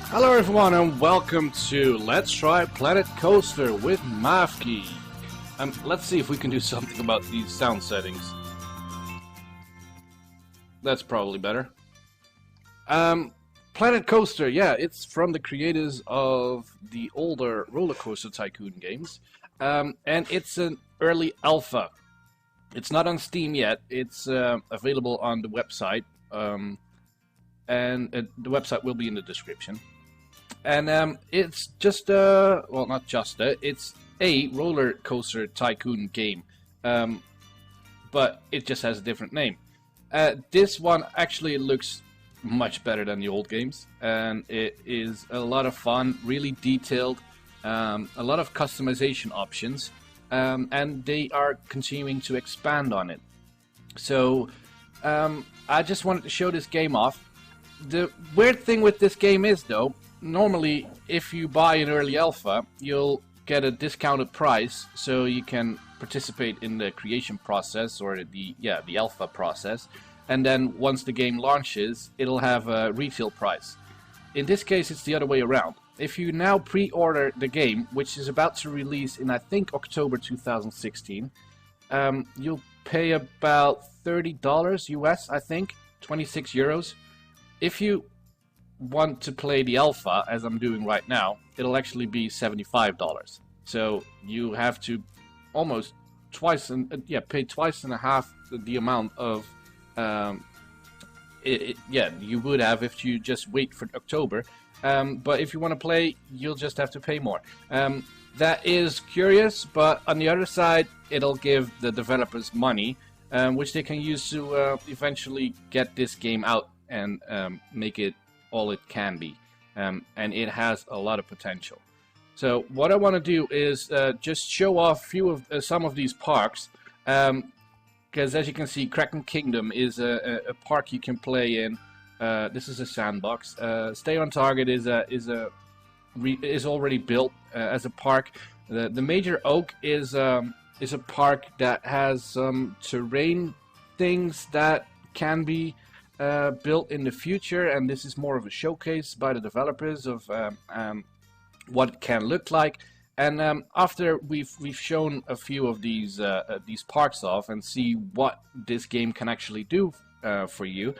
Hello everyone and welcome to Let's Try Planet Coaster with Mafki. Let's see if we can do something about these sound settings. That's probably better. Planet Coaster, yeah, it's from the creators of the older Roller Coaster Tycoon games. And it's an early alpha. It's not on Steam yet, it's available on the website. And the website will be in the description. And it's just well, not just it's a Roller Coaster Tycoon game, but it just has a different name. This one actually looks much better than the old games, and it is a lot of fun, really detailed, a lot of customization options, and they are continuing to expand on it. So I just wanted to show this game off. The weird thing with this game is, though, normally if you buy an early alpha, you'll get a discounted price, so you can participate in the creation process or the alpha process, and then once the game launches, it'll have a retail price. In this case, it's the other way around. If you now pre-order the game, which is about to release in I think October 2016, you'll pay about $30 US, I think, 26 euros. If you want to play the alpha, as I'm doing right now, it'll actually be $75. So you have to almost pay twice and a half the amount of you would have if you just wait for October. But if you want to play, you'll just have to pay more. That is curious, but on the other side, it'll give the developers money, which they can use to eventually get this game out and make it all it can be, and it has a lot of potential. So what I want to do is just show off some of these parks, because as you can see, Kraken Kingdom is a park you can play in. This is a sandbox. Stay on Target is already built as a park. The Major Oak is a park that has some terrain things that can be built in the future, and this is more of a showcase by the developers of what it can look like. And after we've shown a few of these parks off and see what this game can actually do for you,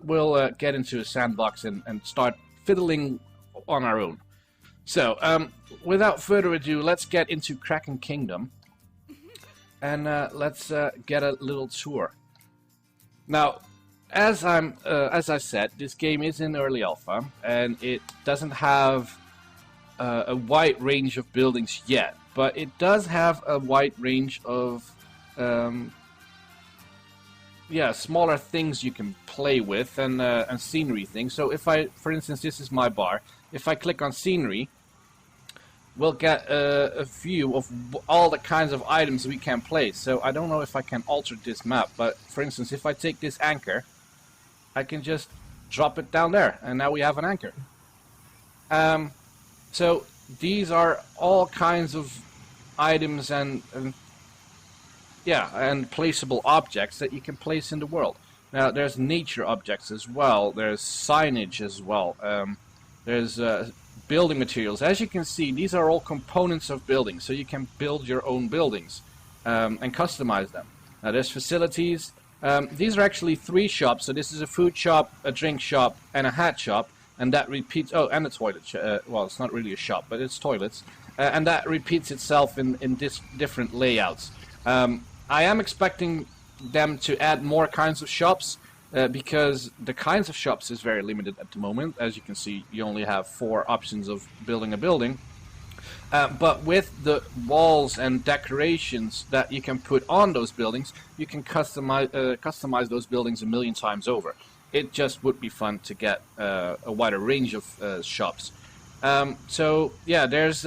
we'll get into a sandbox and start fiddling on our own. So without further ado, let's get into Kraken Kingdom, and let's get a little tour. Now, as I said, this game is in early alpha, and it doesn't have a wide range of buildings yet, but it does have a wide range of smaller things you can play with, and scenery things. So if for instance, this is my bar. If I click on scenery, we'll get a view of all the kinds of items we can place. So I don't know if I can alter this map, but for instance, if I take this anchor, I can just drop it down there, and now we have an anchor. So these are all kinds of items and placeable objects that you can place in the world. Now there's nature objects as well. There's signage as well. There's building materials. As you can see, these are all components of buildings, so you can build your own buildings and customize them. Now there's facilities. These are actually 3 shops, so this is a food shop, a drink shop, and a hat shop, and that repeats, and a toilet, well, it's not really a shop, but it's toilets, and that repeats itself in different layouts. I am expecting them to add more kinds of shops, because the kinds of shops is very limited at the moment. As you can see, you only have 4 options of building a building. But with the walls and decorations that you can put on those buildings, you can customize those buildings a million times over. It just would be fun to get a wider range of shops. So yeah, there's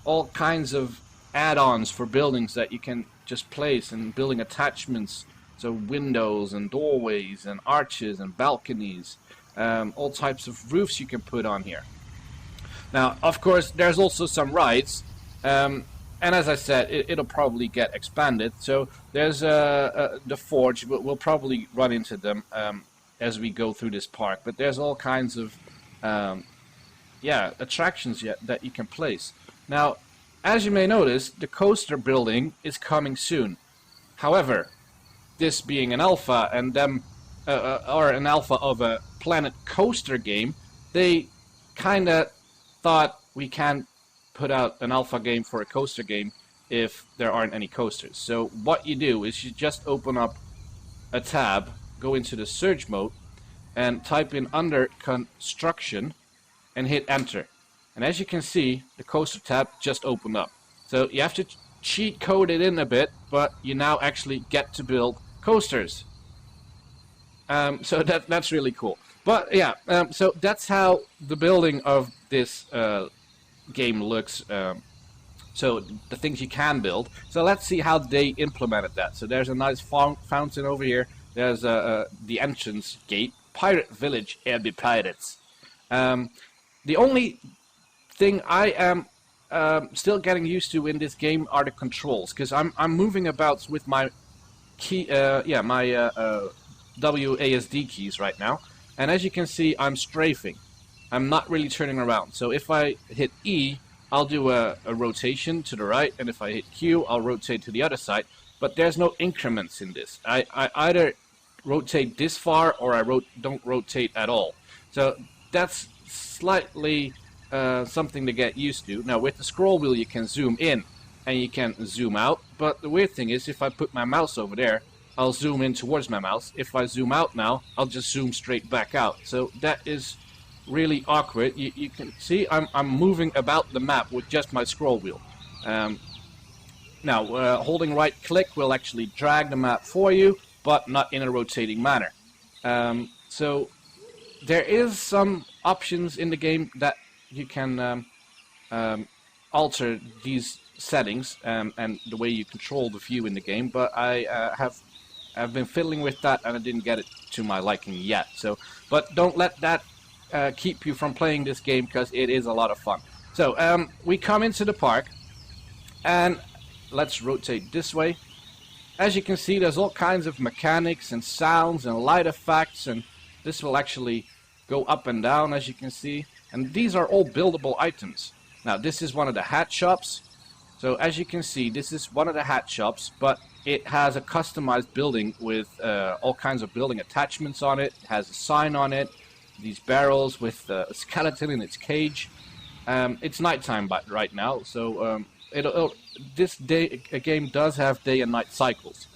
all kinds of add-ons for buildings that you can just place, and building attachments, so windows and doorways and arches and balconies, all types of roofs you can put on here. Now, of course, there's also some rides, and as I said, it'll probably get expanded. So there's the Forge. We'll probably run into them as we go through this park. But there's all kinds of yeah, attractions yet that you can place. Now, as you may notice, the coaster building is coming soon. However, this being an alpha and them or an alpha of a Planet Coaster game, they kind of thought we can't put out an alpha game for a coaster game if there aren't any coasters. So what you do is you just open up a tab, go into the search mode, and type in under construction and hit enter. And as you can see, the coaster tab just opened up. So you have to cheat code it in a bit, but you now actually get to build coasters. So that's really cool. But yeah, so that's how the building of this game looks. So the things you can build. So let's see how they implemented that. So there's a nice fountain over here. There's the entrance gate. Pirate Village, Airby Pirates. The only thing I am still getting used to in this game are the controls, because I'm moving about with my key, my WASD keys right now, and as you can see, I'm strafing. I'm not really turning around. So if I hit E, I'll do a rotation to the right, and if I hit Q, I'll rotate to the other side. But there's no increments in this. I either rotate this far or I don't rotate at all. So that's slightly something to get used to. Now with the scroll wheel you can zoom in and you can zoom out, but the weird thing is if I put my mouse over there, I'll zoom in towards my mouse. If I zoom out now, I'll just zoom straight back out. So that is really awkward. You can see I'm moving about the map with just my scroll wheel. Now holding right click will actually drag the map for you, but not in a rotating manner. So there is some options in the game that you can alter these settings and the way you control the view in the game, but I've been fiddling with that and I didn't get it to my liking yet. So, but don't let that keep you from playing this game, because it is a lot of fun. So we come into the park and let's rotate this way. As you can see, there's all kinds of mechanics and sounds and light effects, and this will actually go up and down, as you can see. And these are all buildable items. Now, this is one of the hat shops. So as you can see, this is one of the hat shops, but it has a customized building with all kinds of building attachments on it. It has a sign on it, these barrels with a skeleton in its cage. It's nighttime right now, so this game does have day and night cycles.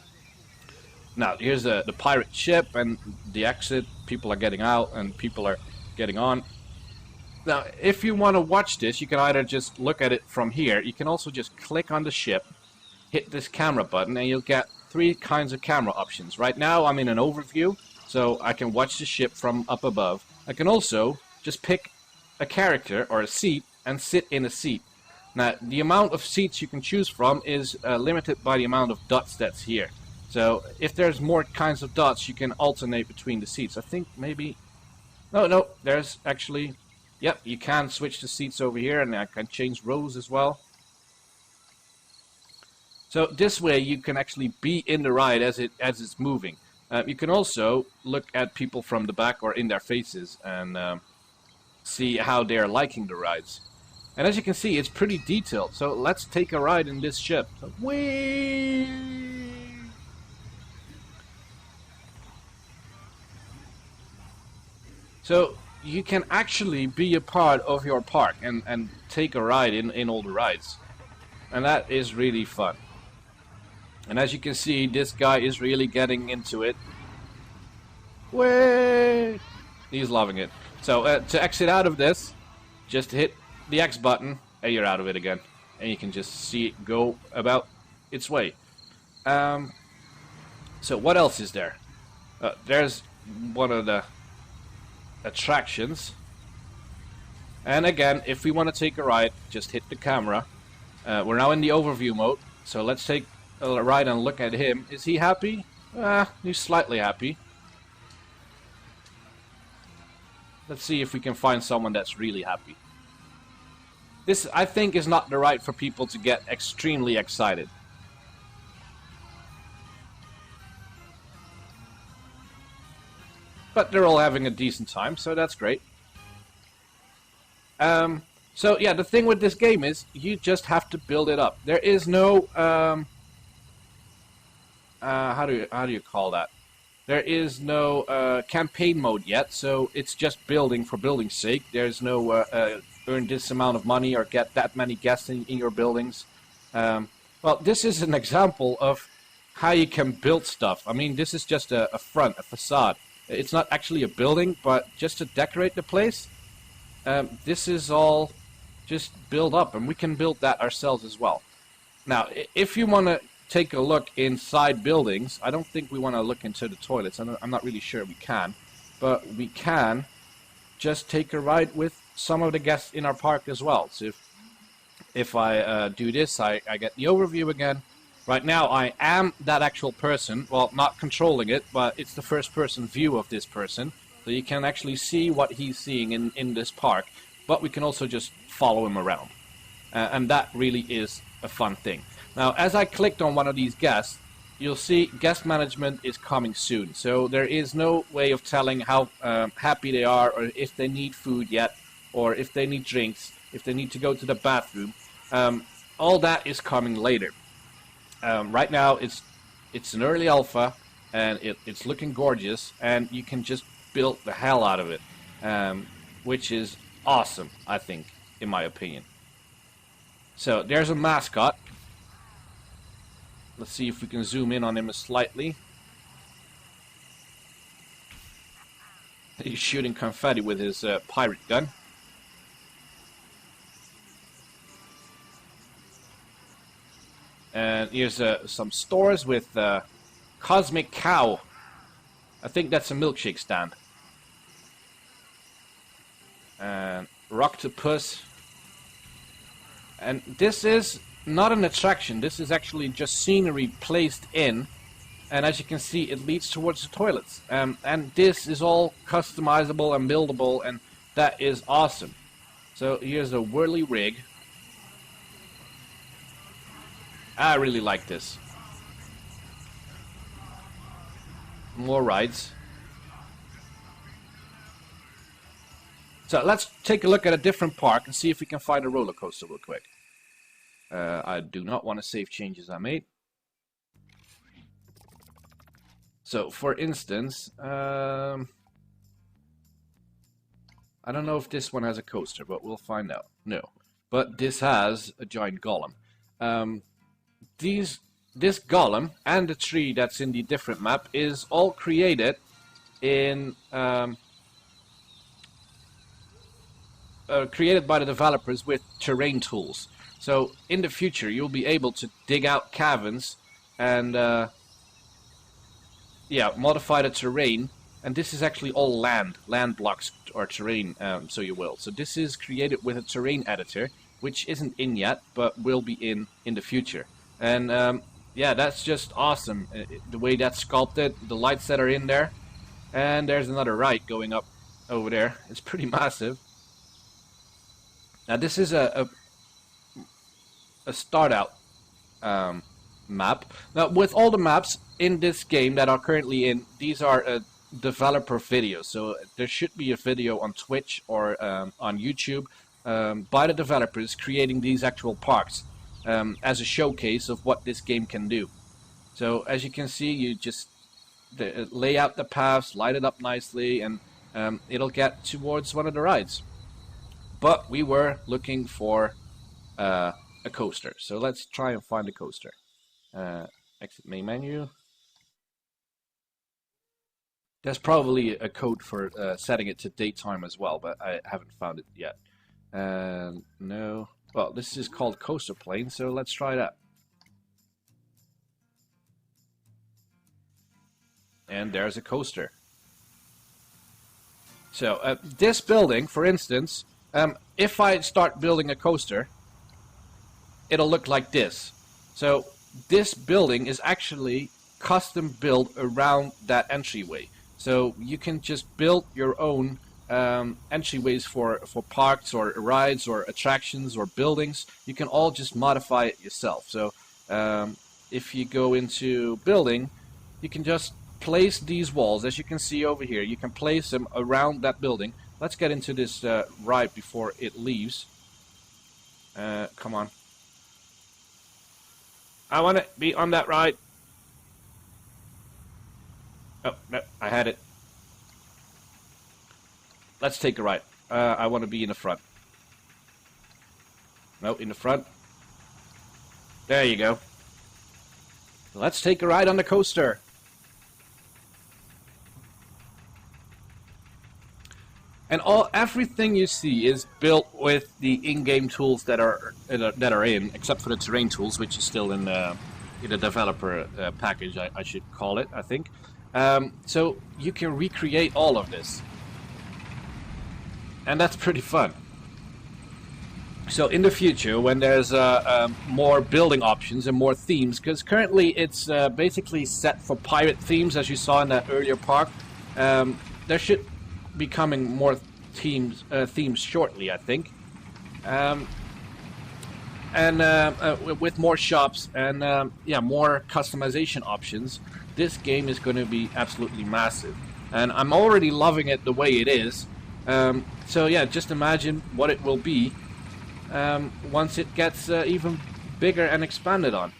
Now, here's the pirate ship and the exit. People are getting out and people are getting on. Now, if you want to watch this, you can either just look at it from here. You can also just click on the ship, hit this camera button, and you'll get 3 kinds of camera options. Right now, I'm in an overview, so I can watch the ship from up above. I can also just pick a character or a seat and sit in a seat. Now, the amount of seats you can choose from is limited by the amount of dots that's here. So, if there's more kinds of dots, you can alternate between the seats. I think maybe... No, there's actually... Yep, you can switch the seats over here, and I can change rows as well. So this way you can actually be in the ride as it's moving. You can also look at people from the back or in their faces and see how they're liking the rides. And as you can see, it's pretty detailed. So let's take a ride in this ship. So, whee! So you can actually be a part of your park and take a ride in all the rides. And that is really fun. And as you can see, this guy is really getting into it. Way! He's loving it. So to exit out of this, just hit the X button and you're out of it again. And you can just see it go about its way. So what else is there? There's one of the attractions. And again, if we want to take a ride, just hit the camera. We're now in the overview mode, so let's take a ride and look at him. Is he happy? He's slightly happy. Let's see if we can find someone that's really happy. This, I think, is not the ride for people to get extremely excited. But they're all having a decent time, so that's great. So yeah, the thing with this game is you just have to build it up. There is no how do you call that? There is no campaign mode yet, so it's just building for building's sake. There's no earn this amount of money or get that many guests in your buildings. Well, this is an example of how you can build stuff. I mean, this is just a front, a facade. It's not actually a building, but just to decorate the place. This is all just build up, and we can build that ourselves as well. Now, if you want to take a look inside buildings, I don't think we want to look into the toilets. I'm not really sure we can, but we can just take a ride with some of the guests in our park as well. So if I do this, I get the overview again. Right now I am that actual person, well, not controlling it, but it's the first person view of this person, so you can actually see what he's seeing in this park, but we can also just follow him around. And that really is a fun thing. Now, as I clicked on one of these guests, you'll see guest management is coming soon. So there is no way of telling how happy they are, or if they need food yet, or if they need drinks, if they need to go to the bathroom. All that is coming later. Right now, it's an early alpha, and it's looking gorgeous, and you can just build the hell out of it, which is awesome, I think, in my opinion. So there's a mascot. Let's see if we can zoom in on him slightly. He's shooting confetti with his pirate gun. And here's some stores with Cosmic Cow. I think that's a milkshake stand. And Rocktopus. And this is not an attraction, this is actually just scenery placed in, and as you can see, it leads towards the toilets. And this is all customizable and buildable, and that is awesome. So here's a whirly rig. I really like this. More rides. So let's take a look at a different park and see if we can find a roller coaster real quick. I do not want to save changes I made. So, for instance, I don't know if this one has a coaster, but we'll find out. No, but this has a giant golem. This golem and the tree that's in the different map is all created in created by the developers with terrain tools. So in the future you'll be able to dig out caverns and yeah, modify the terrain. And this is actually all land blocks or terrain, so you will. So this is created with a terrain editor, which isn't in yet, but will be in the future. And yeah, that's just awesome. The way that's sculpted, the lights that are in there. And there's another ride going up over there. It's pretty massive. Now this is a start out map. Now with all the maps in this game that are currently in, these are developer videos. So there should be a video on Twitch or on YouTube by the developers creating these actual parks as a showcase of what this game can do. So as you can see, you just lay out the paths, light it up nicely, and it'll get towards one of the rides. But we were looking for a coaster, so let's try and find a coaster. Exit main menu. There's probably a code for setting it to daytime as well, but I haven't found it yet. No. Well, this is called Coaster Plane, so let's try that. And there's a coaster. So this building, for instance, if I start building a coaster, it'll look like this. So this building is actually custom built around that entryway. So you can just build your own entryways for parks or rides or attractions or buildings. You can all just modify it yourself. So if you go into building, you can just place these walls. As you can see over here, you can place them around that building. let's get into this ride before it leaves. Come on. I want to be on that ride. Oh, no, I had it. Let's take a ride. I want to be in the front. No, in the front. There you go. Let's take a ride on the coaster. And everything you see is built with the in-game tools that are in, except for the terrain tools, which is still in the developer package, I should call it, I think. So you can recreate all of this, and that's pretty fun. So in the future, when there's more building options and more themes, because currently it's basically set for pirate themes, as you saw in that earlier park, there should be coming more themes shortly, I think, and with more shops and yeah, more customization options. This game is going to be absolutely massive, and I'm already loving it the way it is. So yeah, just imagine what it will be once it gets even bigger and expanded on.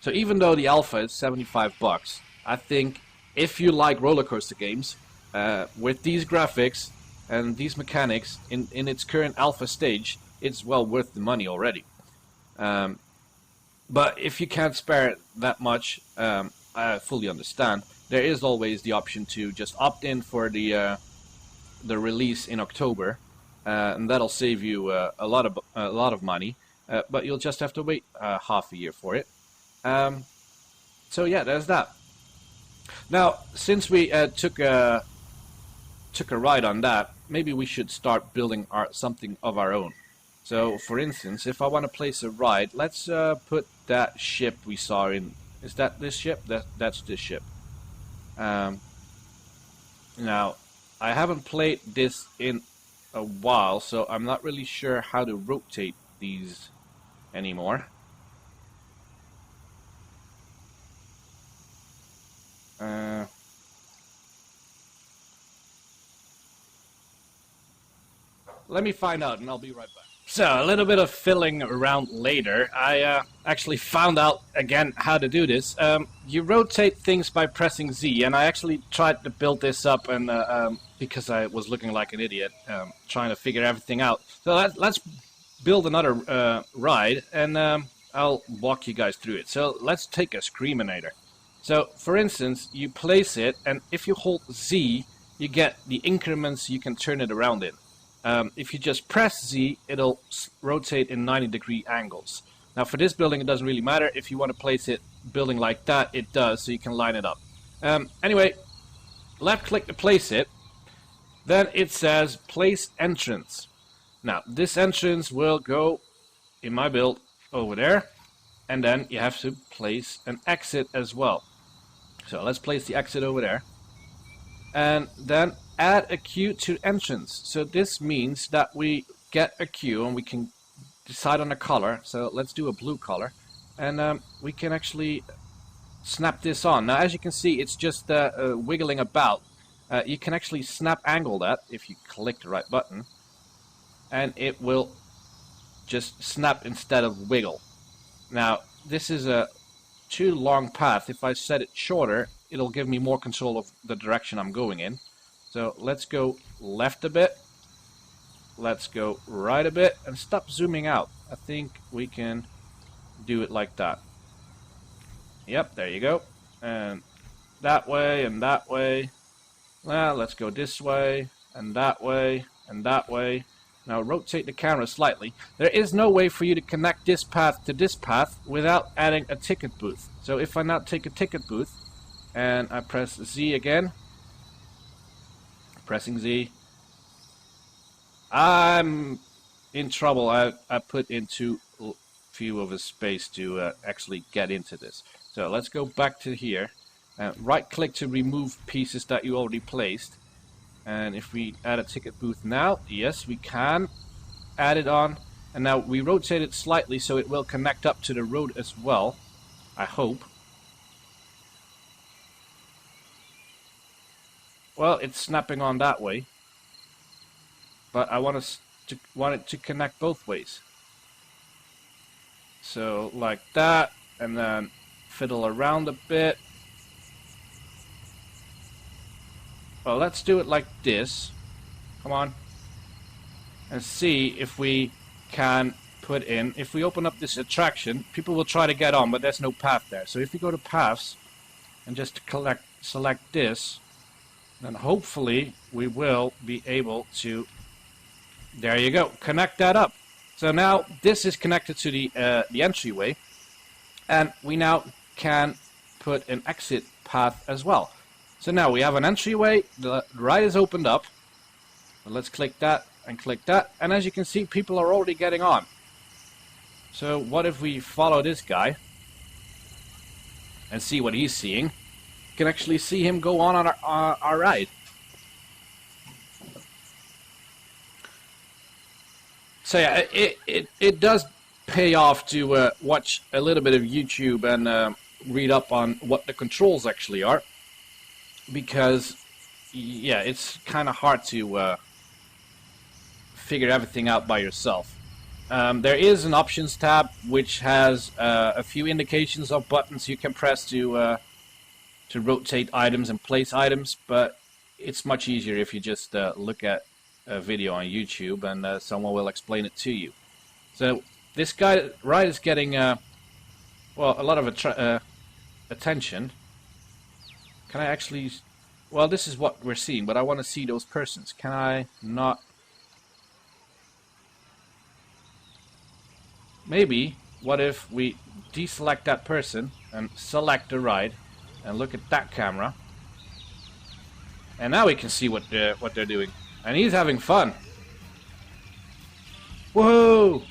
So even though the alpha is $75, I think if you like roller coaster games, with these graphics and these mechanics in its current alpha stage, it's well worth the money already. But if you can't spare that much, I fully understand. There is always the option to just opt in for the release in October, and that'll save you a lot of money. But you'll just have to wait half a year for it. So yeah, there's that. Now, since we took a ride on that, maybe we should start building something of our own. So, for instance, if I want to place a ride, let's put that ship we saw in. Is that this ship? That's this ship. Now, I haven't played this in a while, so I'm not really sure how to rotate these anymore. Let me find out, and I'll be right back. So, a little bit of fiddling around later, I actually found out again how to do this. You rotate things by pressing Z, and I actually tried to build this up, and because I was looking like an idiot, trying to figure everything out. So let's build another ride, and I'll walk you guys through it. So let's take a Screaminator. So, for instance, you place it, and if you hold Z, you get the increments you can turn it around in. If you just press Z, it'll rotate in 90-degree angles. Now, for this building, it doesn't really matter. If you want to place it building like that, it does, so you can line it up. Anyway, left-click to place it. Then it says Place Entrance. Now, this entrance will go, in my build, over there. And then you have to place an exit as well. So let's place the exit over there. And then add a queue to entrance. So this means that we get a queue and we can decide on a color. So let's do a blue color. And we can actually snap this on. Now, as you can see, it's just wiggling about. You can actually snap angle that if you click the right button. And it will just snap instead of wiggle. Now, this is a too long path. If I set it shorter, it'll give me more control of the direction I'm going in. So let's go left a bit. Let's go right a bit and stop zooming out. I think we can do it like that. Yep, there you go. And that way and that way. Well, let's go this way and that way and that way. Now rotate the camera slightly. There is no way for you to connect this path to this path without adding a ticket booth. So if I now take a ticket booth and I press Z again, pressing Z, I'm in trouble. I put in too few of a space to actually get into this. So let's go back to here. Right click to remove pieces that you already placed. And if we add a ticket booth now, yes, we can add it on. And now we rotate it slightly so it will connect up to the road as well, I hope. Well, it's snapping on that way. But I want it to connect both ways. So like that, and then fiddle around a bit. Well, let's do it like this. Come on. And see if we can put in, if we open up this attraction, people will try to get on, but there's no path there. So if we go to paths and just select this, then hopefully we will be able to, there you go, connect that up. So now this is connected to the entryway, and we now can put an exit path as well. So now we have an entryway, the ride is opened up. Let's click that and click that, and as you can see, people are already getting on. So what if we follow this guy and see what he's seeing? You can actually see him go on our ride. So yeah, it does pay off to watch a little bit of YouTube and read up on what the controls actually are, because yeah, it's kind of hard to figure everything out by yourself. There is an options tab which has a few indications of buttons you can press to rotate items and place items, but it's much easier if you just look at a video on YouTube and someone will explain it to you. So this guy ride is getting well, a lot of attention. Can I actually? Well, this is what we're seeing, but I want to see those persons. Can I not? Maybe, what if we deselect that person and select the ride and look at that camera, and now we can see what they're doing, and he's having fun. Woohoo!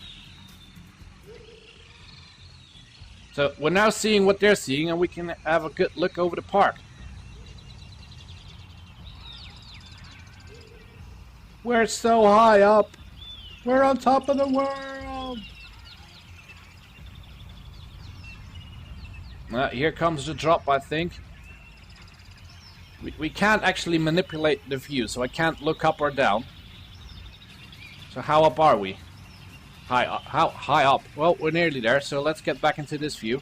So we're now seeing what they're seeing, and we can have a good look over the park. We're so high up. We're on top of the world. Here comes the drop, I think. We can't actually manipulate the view, so I can't look up or down. So how up are we? How high up? Well, we're nearly there, so let's get back into this view.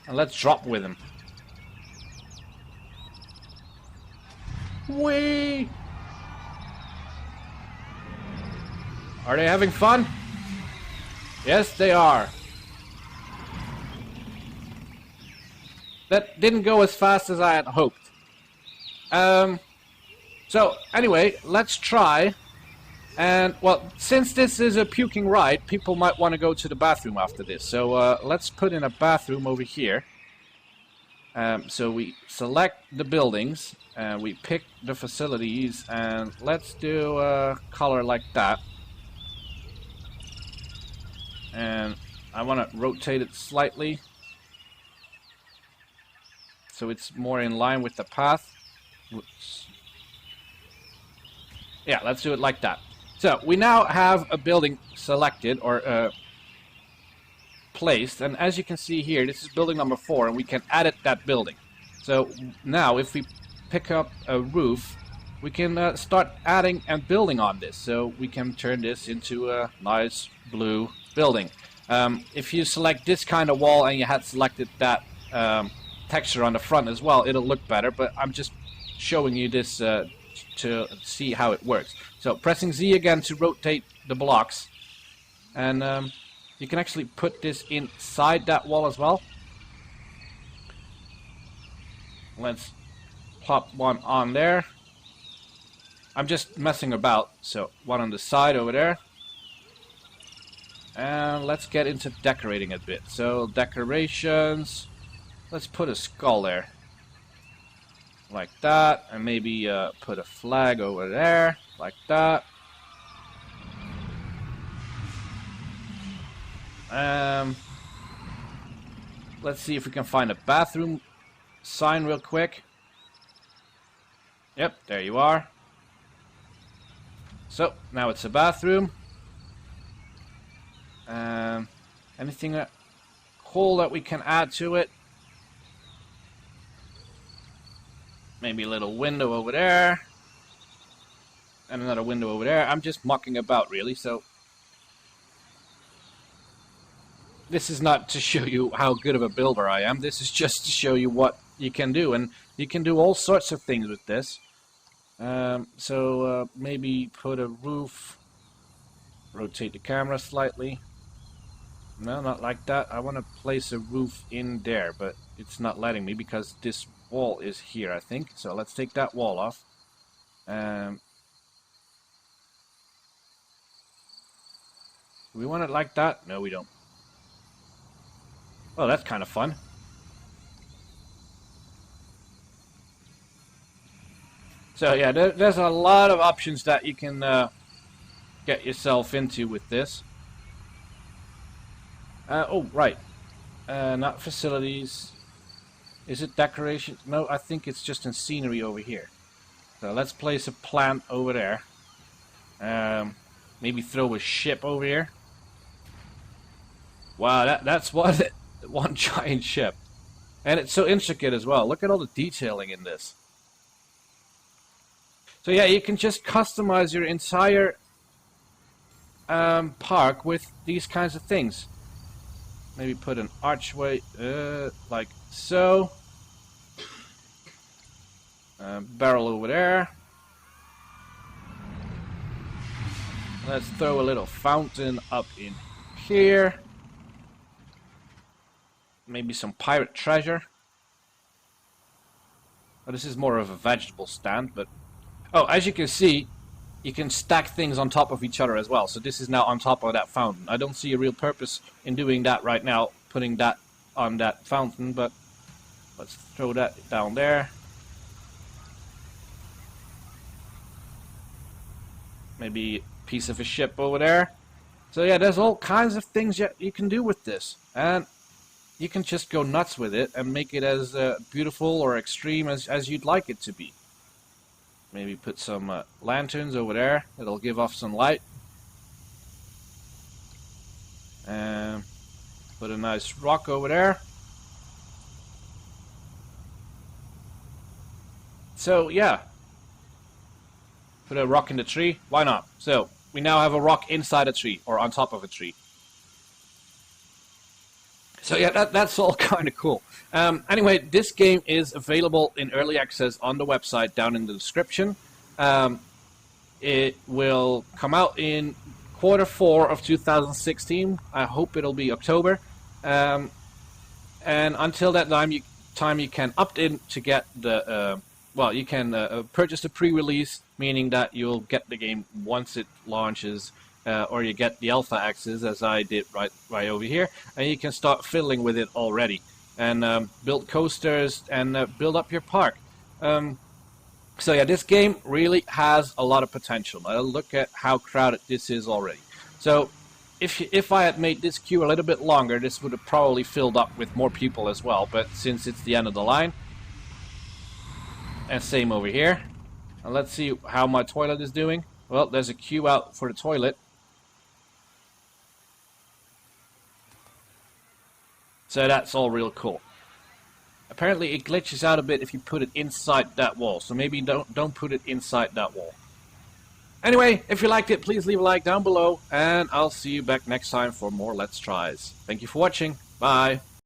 And let's drop with him. Whee! Are they having fun? Yes, they are. That didn't go as fast as I had hoped. So, anyway, let's try. And, well, since this is a puking ride, people might want to go to the bathroom after this. So, let's put in a bathroom over here. So we select the buildings, and we pick the facilities, and let's do a color like that. And I want to rotate it slightly, so it's more in line with the path. Whoops. Yeah, let's do it like that. So we now have a building selected or placed, and as you can see here, this is building number 4, and we can edit that building. So now if we pick up a roof, we can start adding and building on this. So we can turn this into a nice blue building. If you select this kind of wall and you had selected that texture on the front as well, it'll look better, but I'm just showing you this to see how it works. So pressing Z again to rotate the blocks, and you can actually put this inside that wall as well. Let's plop one on there. I'm just messing about, so one on the side over there. And let's get into decorating a bit. So decorations, let's put a skull there. Like that, and maybe put a flag over there, like that. Let's see if we can find a bathroom sign real quick. Yep, there you are. So, now it's a bathroom. Anything cool that we can add to it? Maybe a little window over there. And another window over there. I'm just mucking about, really, so... This is not to show you how good of a builder I am. This is just to show you what you can do. And you can do all sorts of things with this. Maybe put a roof... Rotate the camera slightly. No, not like that. I want to place a roof in there, but it's not letting me because this wall is here, I think. So let's take that wall off. We want it like that? No, we don't. Oh, that's kind of fun. So yeah, there's a lot of options that you can get yourself into with this. Oh, right. Not facilities. Is it decoration? No, I think it's just in scenery over here. So let's place a plant over there. Maybe throw a ship over here. Wow, that's one giant ship. And it's so intricate as well. Look at all the detailing in this. So yeah, you can just customize your entire park with these kinds of things. Maybe put an archway like so. Barrel over there. Let's throw a little fountain up in here. Maybe some pirate treasure. Oh, this is more of a vegetable stand, but... Oh, as you can see, you can stack things on top of each other as well. So this is now on top of that fountain. I don't see a real purpose in doing that right now, putting that on that fountain, but let's throw that down there. Maybe a piece of a ship over there. So yeah, there's all kinds of things you can do with this. And you can just go nuts with it and make it as beautiful or extreme as you'd like it to be. Maybe put some lanterns over there. It'll give off some light. And put a nice rock over there. So yeah. Put a rock in the tree. Why not? So we now have a rock inside a tree or on top of a tree. So yeah, that's all kind of cool. Anyway, this game is available in early access on the website down in the description. It will come out in Q4 of 2016. I hope it'll be October. And until that time, you can opt in to get the... you can purchase the pre-release, meaning that you'll get the game once it launches. Or you get the alpha access, as I did right over here, and you can start fiddling with it already and build coasters and build up your park. So yeah, this game really has a lot of potential. Look at how crowded this is already. So if I had made this queue a little bit longer, this would have probably filled up with more people as well. But since it's the end of the line, and same over here. And let's see how my toilet is doing. Well, there's a queue out for the toilet. So that's all real cool. Apparently it glitches out a bit if you put it inside that wall. So maybe don't put it inside that wall. Anyway, if you liked it, please leave a like down below. And I'll see you back next time for more Let's Tries. Thank you for watching. Bye.